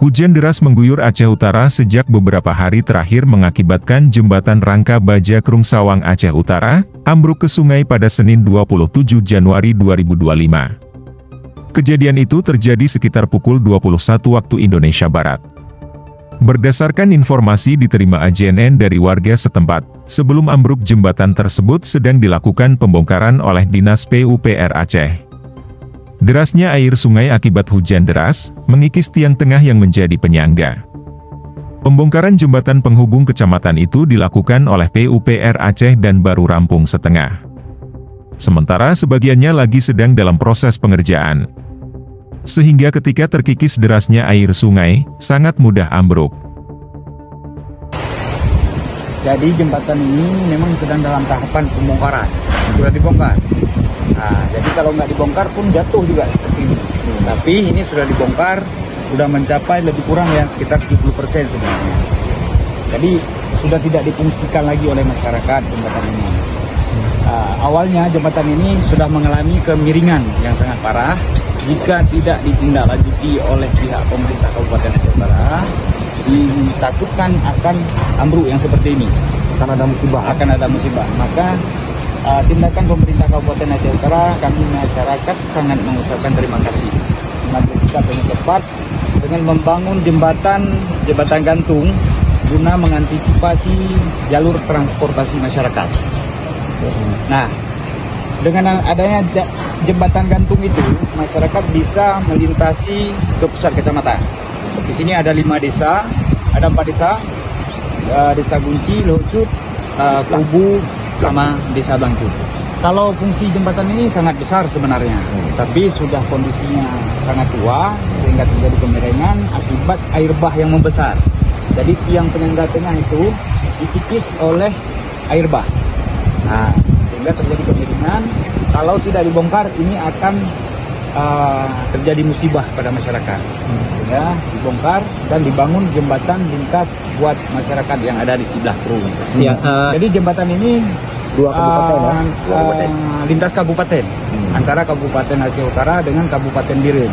Hujan deras mengguyur Aceh Utara sejak beberapa hari terakhir mengakibatkan jembatan Rangka Baja Krung Sawang Aceh Utara, ambruk ke sungai pada Senin 27 Januari 2025. Kejadian itu terjadi sekitar pukul 21 waktu Indonesia Barat. Berdasarkan informasi diterima AJNN dari warga setempat, sebelum ambruk jembatan tersebut sedang dilakukan pembongkaran oleh Dinas PUPR Aceh. Derasnya air sungai akibat hujan deras, mengikis tiang tengah yang menjadi penyangga. Pembongkaran jembatan penghubung kecamatan itu dilakukan oleh PUPR Aceh dan baru rampung setengah. Sementara sebagiannya lagi sedang dalam proses pengerjaan. Sehingga ketika terkikis derasnya air sungai, sangat mudah ambruk. Jadi jembatan ini memang sedang dalam tahapan pembongkaran, sudah dibongkar. Nah, jadi kalau nggak dibongkar pun jatuh juga seperti ini. Tapi ini sudah dibongkar, sudah mencapai lebih kurang yang sekitar 70% sebenarnya. Jadi sudah tidak difungsikan lagi oleh masyarakat jembatan ini. Awalnya jembatan ini sudah mengalami kemiringan yang sangat parah. Jika tidak ditindaklanjuti oleh pihak pemerintah Kabupaten Aceh Utara, ditakutkan akan ambruk yang seperti ini. Akan ada musibah. Maka tindakan pemerintah Kabupaten Aceh Utara, kami masyarakat sangat mengucapkan terima kasih. Mengambil sikap yang tepat dengan membangun jembatan gantung guna mengantisipasi jalur transportasi masyarakat. Nah, dengan adanya jembatan gantung itu, masyarakat bisa melintasi ke pusat kecamatan. Di sini ada 5 desa, ada 4 desa, Desa Gunci, Locut, Kubu, sama Desa Bangcu. Kalau fungsi jembatan ini sangat besar sebenarnya, tapi sudah kondisinya sangat tua sehingga terjadi kemiringan akibat air bah yang membesar. Jadi tiang penyangga tengah itu dikikis oleh air bah. Nah, sehingga terjadi kemiringan. Kalau tidak dibongkar, ini akan terjadi musibah pada masyarakat. Sehingga dibongkar dan dibangun jembatan lintas buat masyarakat yang ada di sebelah Krung. Jadi jembatan ini dua kabupaten, lintas kabupaten antara Kabupaten Aceh Utara dengan Kabupaten Biren.